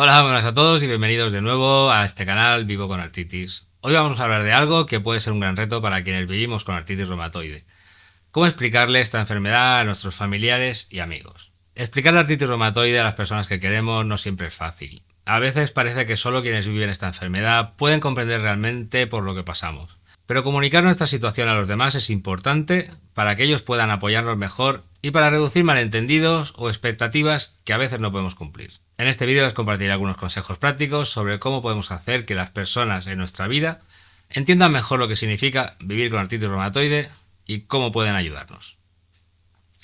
Hola, buenas a todos y bienvenidos de nuevo a este canal Vivo con Artritis. Hoy vamos a hablar de algo que puede ser un gran reto para quienes vivimos con artritis reumatoide. ¿Cómo explicarle esta enfermedad a nuestros familiares y amigos? Explicar la artritis reumatoide a las personas que queremos no siempre es fácil. A veces parece que solo quienes viven esta enfermedad pueden comprender realmente por lo que pasamos. Pero comunicar nuestra situación a los demás es importante para que ellos puedan apoyarnos mejor y para reducir malentendidos o expectativas que a veces no podemos cumplir. En este vídeo les compartiré algunos consejos prácticos sobre cómo podemos hacer que las personas en nuestra vida entiendan mejor lo que significa vivir con artritis reumatoide y cómo pueden ayudarnos.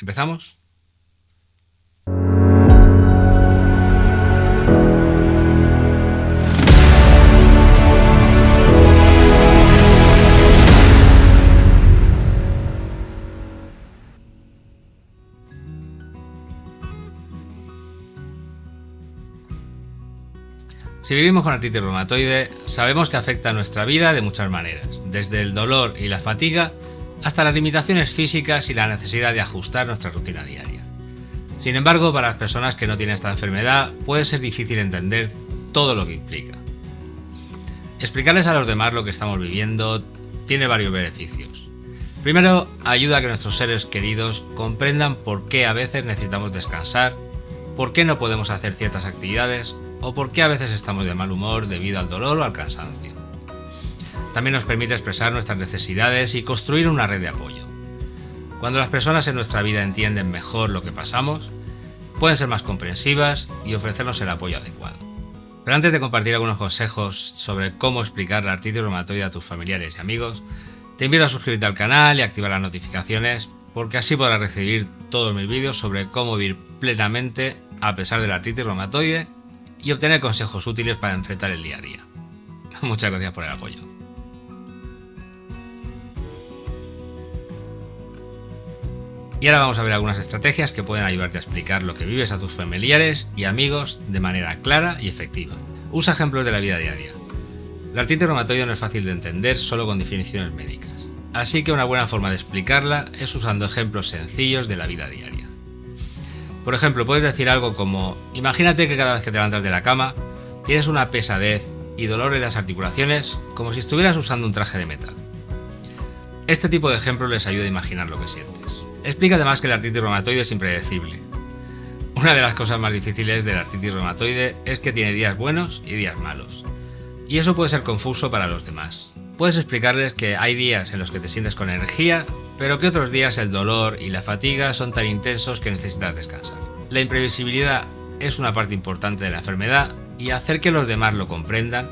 ¿Empezamos? Si vivimos con artritis reumatoide, sabemos que afecta a nuestra vida de muchas maneras, desde el dolor y la fatiga hasta las limitaciones físicas y la necesidad de ajustar nuestra rutina diaria. Sin embargo, para las personas que no tienen esta enfermedad, puede ser difícil entender todo lo que implica. Explicarles a los demás lo que estamos viviendo tiene varios beneficios. Primero, ayuda a que nuestros seres queridos comprendan por qué a veces necesitamos descansar, por qué no podemos hacer ciertas actividades o por qué a veces estamos de mal humor debido al dolor o al cansancio. También nos permite expresar nuestras necesidades y construir una red de apoyo. Cuando las personas en nuestra vida entienden mejor lo que pasamos, pueden ser más comprensivas y ofrecernos el apoyo adecuado. Pero antes de compartir algunos consejos sobre cómo explicar la artritis reumatoide a tus familiares y amigos, te invito a suscribirte al canal y activar las notificaciones, porque así podrás recibir todos mis vídeos sobre cómo vivir plenamente a pesar de la artritis reumatoide y obtener consejos útiles para enfrentar el día a día. Muchas gracias por el apoyo. Y ahora vamos a ver algunas estrategias que pueden ayudarte a explicar lo que vives a tus familiares y amigos de manera clara y efectiva. Usa ejemplos de la vida diaria. La artritis reumatoide no es fácil de entender solo con definiciones médicas, así que una buena forma de explicarla es usando ejemplos sencillos de la vida diaria. Por ejemplo, puedes decir algo como: imagínate que cada vez que te levantas de la cama tienes una pesadez y dolor en las articulaciones como si estuvieras usando un traje de metal. Este tipo de ejemplos les ayuda a imaginar lo que sientes. Explica además que la artritis reumatoide es impredecible. Una de las cosas más difíciles de la artritis reumatoide es que tiene días buenos y días malos. Y eso puede ser confuso para los demás. Puedes explicarles que hay días en los que te sientes con energía, pero que otros días el dolor y la fatiga son tan intensos que necesitas descansar. La imprevisibilidad es una parte importante de la enfermedad y hacer que los demás lo comprendan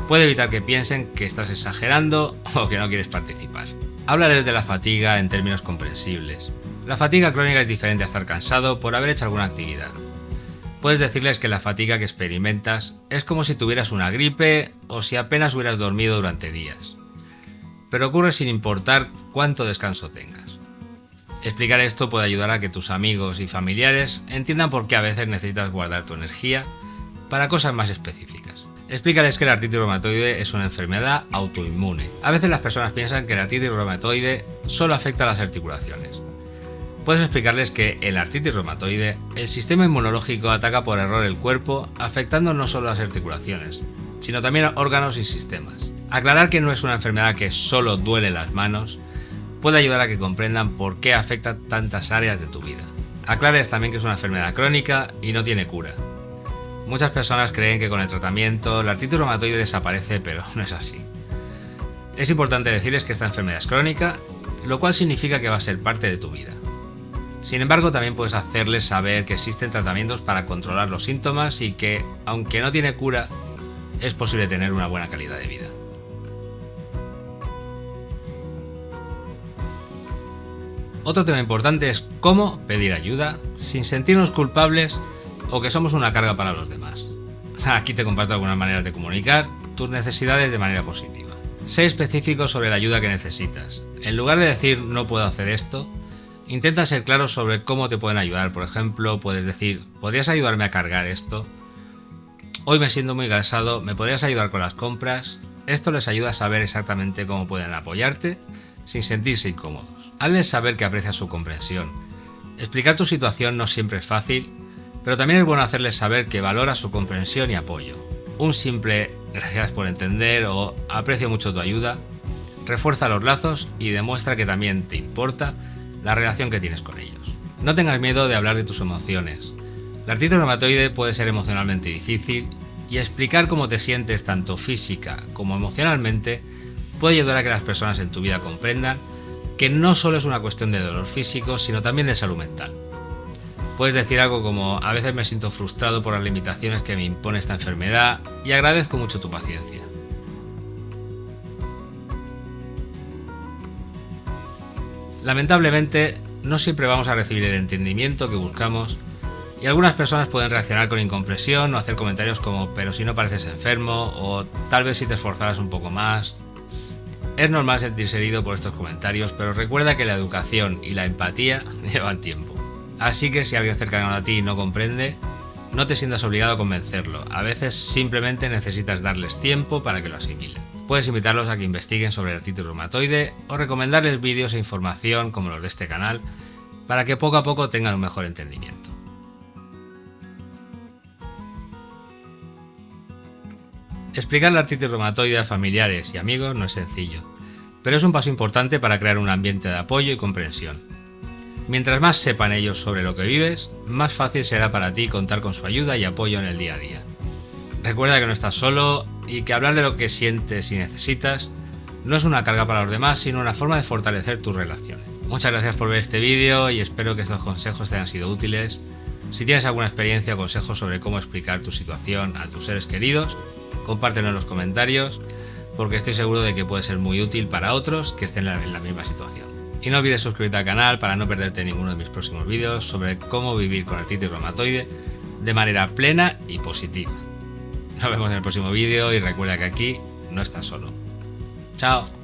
puede evitar que piensen que estás exagerando o que no quieres participar. Háblales de la fatiga en términos comprensibles. La fatiga crónica es diferente a estar cansado por haber hecho alguna actividad. Puedes decirles que la fatiga que experimentas es como si tuvieras una gripe o si apenas hubieras dormido durante días. Pero ocurre sin importar cuánto descanso tengas. Explicar esto puede ayudar a que tus amigos y familiares entiendan por qué a veces necesitas guardar tu energía para cosas más específicas. Explícales que la artritis reumatoide es una enfermedad autoinmune. A veces las personas piensan que la artritis reumatoide solo afecta a las articulaciones. Puedes explicarles que en la artritis reumatoide el sistema inmunológico ataca por error el cuerpo, afectando no solo las articulaciones, sino también a órganos y sistemas. Aclarar que no es una enfermedad que solo duele las manos puede ayudar a que comprendan por qué afecta tantas áreas de tu vida. Aclararles también que es una enfermedad crónica y no tiene cura. Muchas personas creen que con el tratamiento la artritis reumatoide desaparece, pero no es así. Es importante decirles que esta enfermedad es crónica, lo cual significa que va a ser parte de tu vida. Sin embargo, también puedes hacerles saber que existen tratamientos para controlar los síntomas y que, aunque no tiene cura, es posible tener una buena calidad de vida. Otro tema importante es cómo pedir ayuda sin sentirnos culpables o que somos una carga para los demás. Aquí te comparto algunas maneras de comunicar tus necesidades de manera positiva. Sé específico sobre la ayuda que necesitas. En lugar de decir no puedo hacer esto, intenta ser claro sobre cómo te pueden ayudar. Por ejemplo, puedes decir: ¿podrías ayudarme a cargar esto? Hoy me siento muy cansado, ¿me podrías ayudar con las compras? Esto les ayuda a saber exactamente cómo pueden apoyarte sin sentirse incómodos. Hazles saber que aprecias su comprensión. Explicar tu situación no siempre es fácil, Pero también es bueno hacerles saber que valora su comprensión y apoyo. Un simple gracias por entender o aprecio mucho tu ayuda refuerza los lazos y demuestra que también te importa la relación que tienes con ellos. No tengas miedo de hablar de tus emociones. La artritis reumatoide puede ser emocionalmente difícil y explicar cómo te sientes tanto física como emocionalmente puede ayudar a que las personas en tu vida comprendan que no solo es una cuestión de dolor físico, sino también de salud mental. Puedes decir algo como: a veces me siento frustrado por las limitaciones que me impone esta enfermedad y agradezco mucho tu paciencia. Lamentablemente, no siempre vamos a recibir el entendimiento que buscamos y algunas personas pueden reaccionar con incomprensión o hacer comentarios como «pero si no pareces enfermo» o «tal vez si te esforzaras un poco más». Es normal sentirse herido por estos comentarios, pero recuerda que la educación y la empatía llevan tiempo. Así que si alguien cercano a ti no comprende, no te sientas obligado a convencerlo. A veces simplemente necesitas darles tiempo para que lo asimilen. Puedes invitarlos a que investiguen sobre la artritis reumatoide o recomendarles vídeos e información como los de este canal para que poco a poco tengan un mejor entendimiento. Explicar la artritis reumatoide a familiares y amigos no es sencillo, pero es un paso importante para crear un ambiente de apoyo y comprensión. Mientras más sepan ellos sobre lo que vives, más fácil será para ti contar con su ayuda y apoyo en el día a día. Recuerda que no estás solo y que hablar de lo que sientes y necesitas no es una carga para los demás, sino una forma de fortalecer tus relaciones. Muchas gracias por ver este vídeo y espero que estos consejos te hayan sido útiles. Si tienes alguna experiencia o consejos sobre cómo explicar tu situación a tus seres queridos, compártelo en los comentarios, porque estoy seguro de que puede ser muy útil para otros que estén en la misma situación. Y no olvides suscribirte al canal para no perderte ninguno de mis próximos vídeos sobre cómo vivir con artritis reumatoide de manera plena y positiva. Nos vemos en el próximo vídeo y recuerda que aquí no estás solo. ¡Chao!